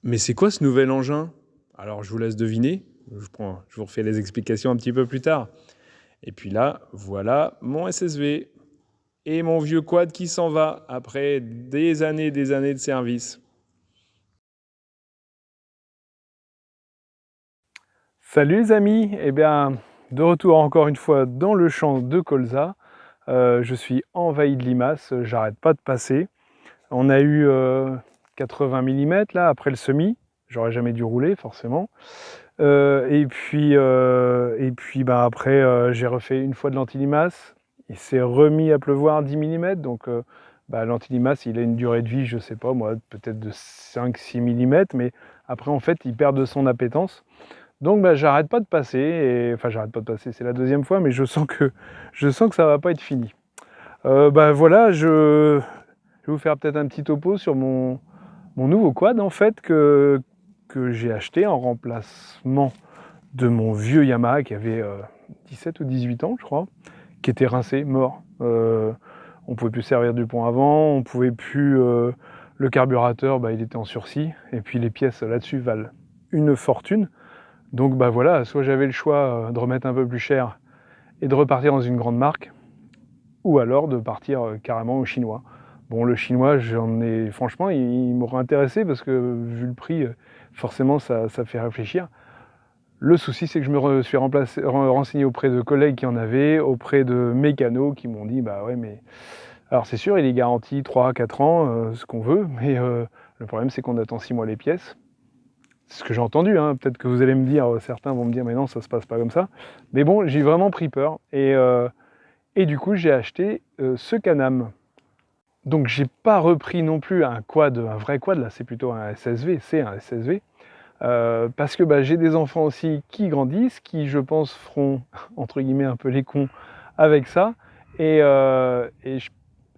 Mais c'est quoi ce nouvel engin? Alors je vous laisse deviner, je vous refais les explications un petit peu plus tard. Et puis là, voilà mon SSV et mon vieux quad qui s'en va après des années de service. Salut les amis, eh bien de retour encore une fois dans le champ de colza. Je suis envahi de limaces, j'arrête pas de passer. On a eu 80 mm là après le semis, j'aurais jamais dû rouler forcément. Et puis bah, après j'ai refait une fois de l'anti-limace, il s'est remis à pleuvoir 10 mm, donc bah, l'anti-limace il a une durée de vie, je sais pas moi, peut-être de 5-6 mm, mais après en fait il perd de son appétence. Donc bah, j'arrête pas de passer, enfin j'arrête pas de passer, c'est la deuxième fois, mais je sens que ça va pas être fini. Bah voilà, je vais vous faire peut-être un petit topo sur mon nouveau quad en fait que j'ai acheté en remplacement de mon vieux Yamaha qui avait 17 ou 18 ans je crois, qui était rincé, mort. On pouvait plus servir du pont avant, on pouvait plus... le carburateur, bah, il était en sursis, et puis les pièces là-dessus valent une fortune. Donc bah voilà, soit j'avais le choix de remettre un peu plus cher et de repartir dans une grande marque, ou alors de partir carrément au chinois. Bon, le chinois, franchement, il m'aurait intéressé parce que vu le prix, forcément, ça fait réfléchir. Le souci, c'est que je me suis renseigné auprès de collègues qui en avaient, auprès de mécanos qui m'ont dit, bah ouais, mais... Alors c'est sûr, il est garanti 3-4 ans, ce qu'on veut, mais le problème, c'est qu'on attend 6 mois les pièces. C'est ce que j'ai entendu, hein. Peut-être que vous allez me dire, certains vont me dire, mais non, ça se passe pas comme ça. Mais bon, j'ai vraiment pris peur, et du coup, j'ai acheté ce Can-Am. Donc j'ai pas repris non plus un vrai quad, là c'est plutôt un SSV, c'est un SSV. Parce que bah, j'ai des enfants aussi qui grandissent, qui je pense feront entre guillemets un peu les cons avec ça. Et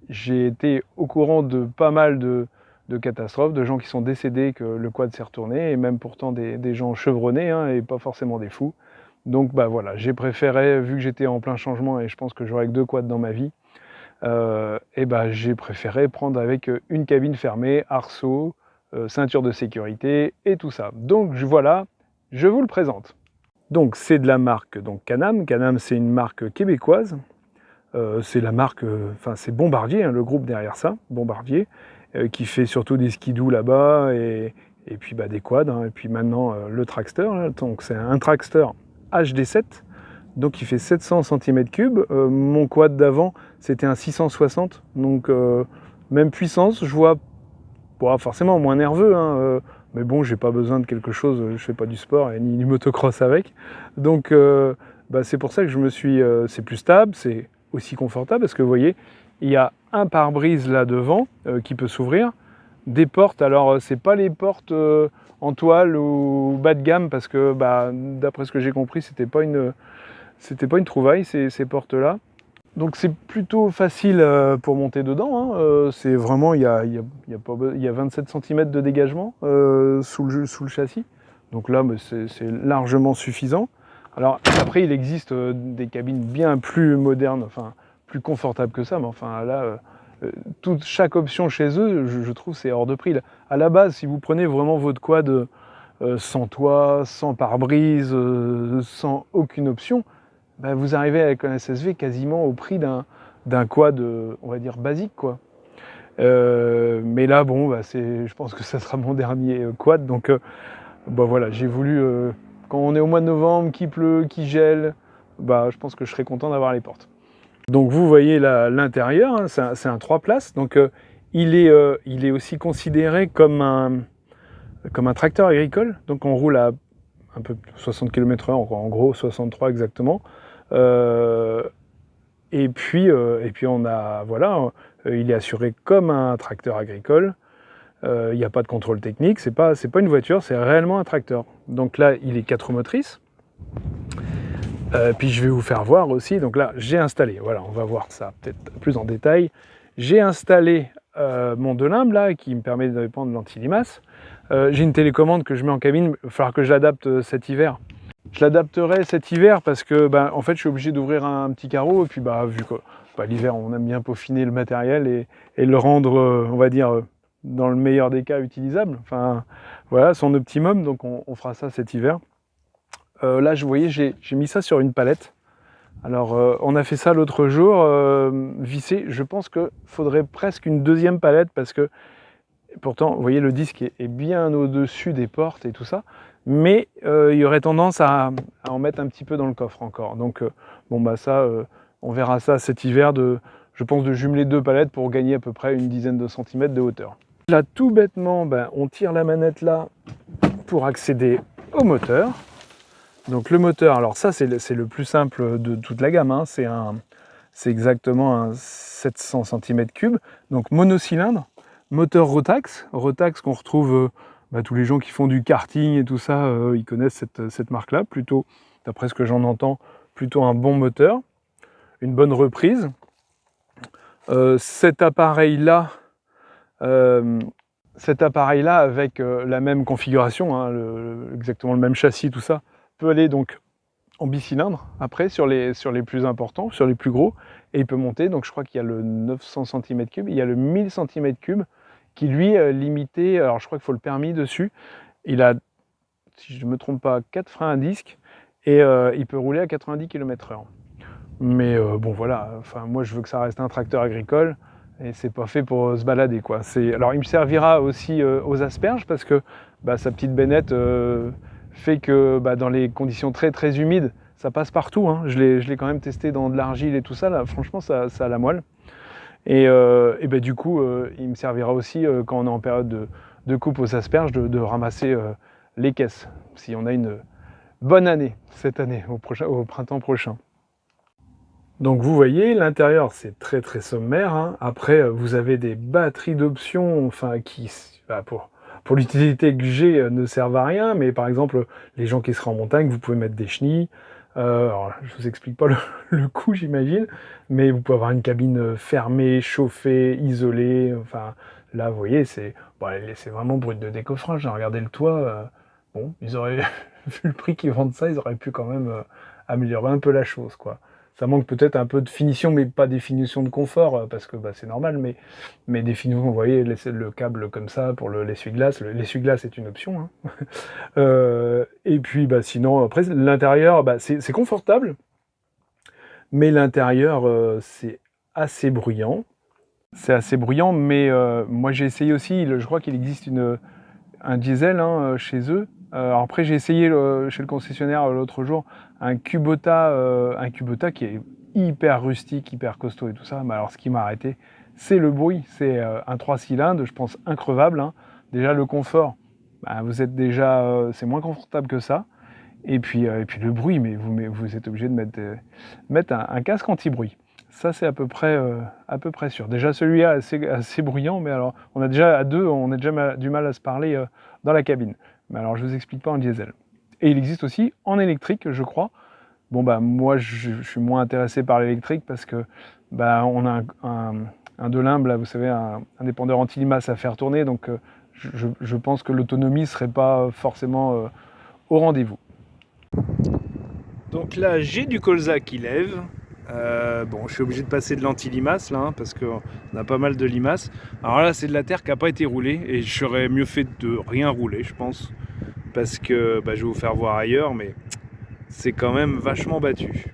j'ai été au courant de pas mal de catastrophes, de gens qui sont décédés, que le quad s'est retourné, et même pourtant des gens chevronnés, hein, et pas forcément des fous. Donc bah voilà, j'ai préféré, vu que j'étais en plein changement et je pense que j'aurai que 2 quads dans ma vie, et bah, j'ai préféré prendre avec une cabine fermée, arceau, ceinture de sécurité et tout ça. Donc voilà, je vous le présente. Donc c'est de la marque Can-Am. Can-Am, c'est une marque québécoise. C'est la marque, enfin c'est Bombardier, hein, le groupe derrière ça, Bombardier, qui fait surtout des skidoo là-bas et puis bah, des quads, hein, et puis maintenant le Trackster. Là, donc c'est un Trackster HD7. Donc il fait 700 cm3. Mon quad d'avant, c'était un 660, donc même puissance. Je vois, bon, forcément moins nerveux, hein, mais bon, j'ai pas besoin de quelque chose, je fais pas du sport et ni du motocross avec. Donc bah, c'est pour ça que je me suis... c'est plus stable, c'est aussi confortable, parce que vous voyez, il y a un pare-brise là devant qui peut s'ouvrir. Des portes, alors c'est pas les portes en toile ou bas de gamme, parce que bah, d'après ce que j'ai compris, c'était pas une trouvaille, ces portes-là. Donc c'est plutôt facile pour monter dedans, hein. C'est vraiment, il y a 27 cm de dégagement sous le châssis. Donc là, c'est largement suffisant. Alors après, il existe des cabines bien plus modernes, enfin plus confortables que ça, mais enfin là, chaque option chez eux, je trouve, c'est hors de prix. Là. À la base, si vous prenez vraiment votre quad sans toit, sans pare-brise, sans aucune option, bah, vous arrivez avec un SSV quasiment au prix d'un quad, on va dire, basique, quoi. Mais là, bon, bah, je pense que ça sera mon dernier quad, donc bah, voilà, j'ai voulu, quand on est au mois de novembre, qu'il pleut, qu'il gèle, bah, je pense que je serai content d'avoir les portes. Donc vous voyez l'intérieur, hein, c'est un 3 places, donc il est aussi considéré comme un tracteur agricole, donc on roule à un peu 60 km/h, en gros 63 exactement. Et puis on a, voilà, il est assuré comme un tracteur agricole. Il n'y a pas de contrôle technique, c'est pas une voiture, c'est réellement un tracteur. Donc là, il est 4 motrices. Puis je vais vous faire voir aussi, donc là, j'ai installé, voilà, on va voir ça peut-être plus en détail. J'ai installé mon Delimbe, là, qui me permet de prendre l'anti-limace. J'ai une télécommande que je mets en cabine, il va falloir que je l'adapte cet hiver. Je l'adapterai cet hiver parce que bah, en fait je suis obligé d'ouvrir un petit carreau, et puis bah, vu que bah, l'hiver on aime bien peaufiner le matériel et le rendre on va dire dans le meilleur des cas utilisable. Enfin, voilà, son optimum, donc on fera ça cet hiver. Là, vous voyez, j'ai mis ça sur une palette. Alors, on a fait ça l'autre jour, vissé. Je pense qu'il faudrait presque une deuxième palette parce que, pourtant, vous voyez, le disque est bien au-dessus des portes et tout ça. Mais il y aurait tendance à en mettre un petit peu dans le coffre encore. Donc, bon, bah ça, on verra ça cet hiver, je pense de jumeler 2 palettes pour gagner à peu près une dizaine de centimètres de hauteur. Là, tout bêtement, ben, on tire la manette là pour accéder au moteur. Donc le moteur, alors ça c'est le plus simple de toute la gamme, hein. C'est exactement un 700 cm3, donc monocylindre, moteur Rotax qu'on retrouve, tous les gens qui font du karting et tout ça, ils connaissent cette marque-là, plutôt, d'après ce que j'en entends, plutôt un bon moteur, une bonne reprise. Cet appareil-là, avec la même configuration, hein, exactement le même châssis, tout ça, peut aller donc en bicylindre après sur les plus importants, sur les plus gros, et il peut monter, donc je crois qu'il y a le 900 cm3, il y a le 1000 cm3 qui lui est limité, alors je crois qu'il faut le permis dessus, il a, si je ne me trompe pas, 4 freins à disque, et il peut rouler à 90 km/h. Mais bon voilà, enfin moi je veux que ça reste un tracteur agricole, et c'est pas fait pour se balader quoi. Alors il me servira aussi aux asperges parce que sa petite bennette fait que dans les conditions très très humides, ça passe partout, hein. Je l'ai quand même testé dans de l'argile et tout ça, là franchement ça a la moelle. Et du coup il me servira aussi quand on est en période de coupe aux asperges de ramasser les caisses, si on a une bonne année cette année, au printemps prochain. Donc vous voyez, l'intérieur c'est très très sommaire, hein. Après vous avez des batteries d'options, enfin qui, pour l'utilité que j'ai, ne servent à rien, mais par exemple les gens qui seraient en montagne, vous pouvez mettre des chenilles. Alors, je vous explique pas le coût j'imagine, mais vous pouvez avoir une cabine fermée, chauffée, isolée, enfin là vous voyez c'est vraiment brut de décoffrage, hein. Regardez le toit, bon ils auraient vu le prix qu'ils vendent ça, ils auraient pu quand même améliorer un peu la chose quoi. Ça manque peut-être un peu de finition, mais pas des finitions de confort, parce que c'est normal, mais des finitions, vous voyez, le câble comme ça pour l'essuie-glace. L'essuie-glace est une option, hein. Et puis sinon, après, l'intérieur, c'est confortable, mais l'intérieur, c'est assez bruyant. C'est assez bruyant, mais moi j'ai essayé aussi, je crois qu'il existe un diesel chez eux. Alors après j'ai essayé chez le concessionnaire l'autre jour un Kubota qui est hyper rustique, hyper costaud et tout ça, mais alors ce qui m'a arrêté c'est le bruit, c'est un 3 cylindres, je pense increvable, hein. Déjà le confort, vous êtes déjà, c'est moins confortable que ça, et puis le bruit, mais vous êtes obligé de mettre un casque anti-bruit. Ça c'est à peu près sûr. Déjà celui-là assez bruyant, mais alors on a déjà à deux, on a déjà du mal à se parler dans la cabine. Mais alors je vous explique pas en diesel. Et il existe aussi en électrique, je crois. Bon moi je suis moins intéressé par l'électrique parce que on a un Delimbe là, vous savez, un dépendeur anti-limace à faire tourner, donc je pense que l'autonomie serait pas forcément au rendez-vous. Donc là j'ai du colza qui lève. Bon, je suis obligé de passer de l'anti-limace là, hein, parce qu'on a pas mal de limaces. Alors là, c'est de la terre qui n'a pas été roulée et j'aurais mieux fait de rien rouler, je pense, parce que je vais vous faire voir ailleurs, mais c'est quand même vachement battu.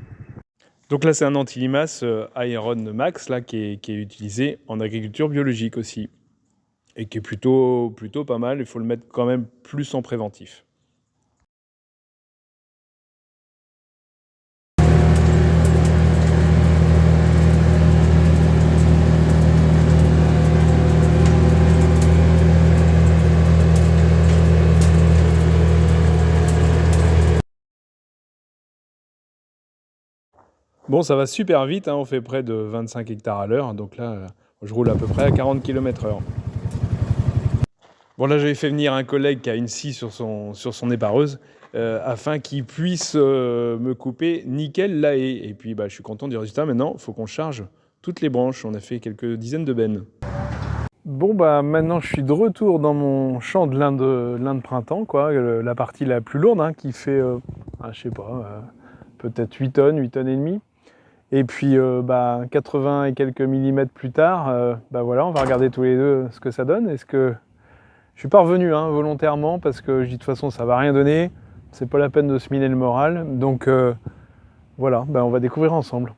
Donc là, c'est un anti-limace Iron Max là, qui est utilisé en agriculture biologique aussi et qui est plutôt pas mal. Il faut le mettre quand même plus en préventif. Bon, ça va super vite, hein, on fait près de 25 hectares à l'heure, donc là, je roule à peu près à 40 km/h. Bon, là, j'avais fait venir un collègue qui a une scie sur son épareuse, afin qu'il puisse me couper nickel la haie. Et puis, je suis content du résultat. Maintenant, il faut qu'on charge toutes les branches. On a fait quelques dizaines de bennes. Bon, maintenant, je suis de retour dans mon champ de lin de printemps, quoi, la partie la plus lourde, hein, qui fait, je sais pas, peut-être 8 tonnes et demie. Et puis 80 et quelques millimètres plus tard, voilà, on va regarder tous les deux ce que ça donne. Est-ce que je suis pas revenu volontairement parce que je dis de toute façon ça va rien donner, c'est pas la peine de se miner le moral. Donc voilà, on va découvrir ensemble.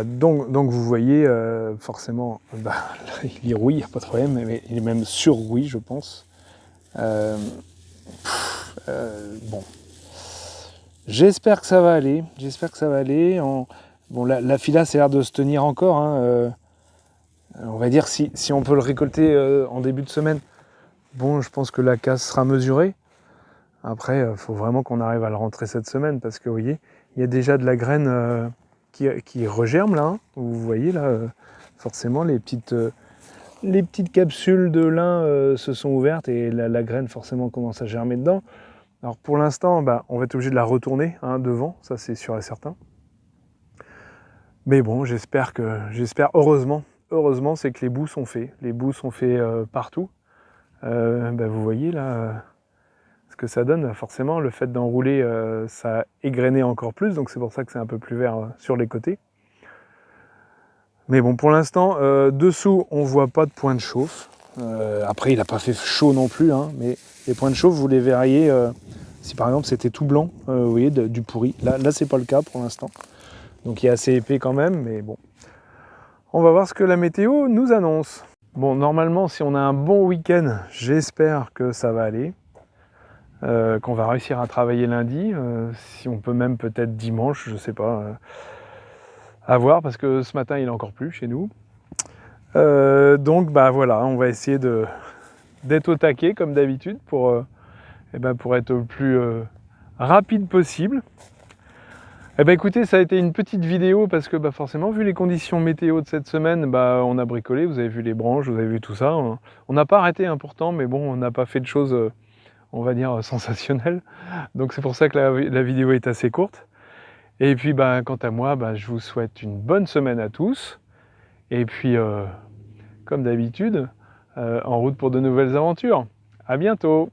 Donc vous voyez, forcément, là, il est rouille, il n'y a pas de problème, mais il est même sur-rouille, je pense. Bon, j'espère que ça va aller. Bon, la filasse a l'air de se tenir encore. On va dire si on peut le récolter en début de semaine. Bon, je pense que la casse sera mesurée. Après, il faut vraiment qu'on arrive à le rentrer cette semaine parce que vous voyez, il y a déjà de la graine qui regerme là. Vous voyez là, forcément les petites capsules de lin se sont ouvertes et la graine forcément commence à germer dedans. Alors pour l'instant, on va être obligé de la retourner devant, ça c'est sûr et certain. Mais bon, j'espère, heureusement, c'est que les bouts sont faits. Les bouts sont faits partout. Vous voyez là ce que ça donne. Forcément, le fait d'enrouler, ça a égrené encore plus, donc c'est pour ça que c'est un peu plus vert sur les côtés. Mais bon, pour l'instant, dessous, on voit pas de point de chauffe. Après, il n'a pas fait chaud non plus, mais les points de chauffe, vous les verriez si par exemple c'était tout blanc, vous voyez, du pourri. Là c'est pas le cas pour l'instant. Donc il est assez épais quand même, mais bon. On va voir ce que la météo nous annonce. Bon, normalement, si on a un bon week-end, j'espère que ça va aller. Qu'on va réussir à travailler lundi. Si on peut même peut-être dimanche, je sais pas. À voir, parce que ce matin, il a encore plu chez nous. Donc, voilà, on va essayer d'être au taquet, comme d'habitude, pour être le plus rapide possible. Écoutez, ça a été une petite vidéo parce que forcément, vu les conditions météo de cette semaine, on a bricolé, vous avez vu les branches, vous avez vu tout ça. On n'a pas arrêté pourtant, mais bon, on n'a pas fait de choses, on va dire, sensationnelles. Donc c'est pour ça que la vidéo est assez courte. Et puis quant à moi, je vous souhaite une bonne semaine à tous. Et puis, comme d'habitude, en route pour de nouvelles aventures. À bientôt!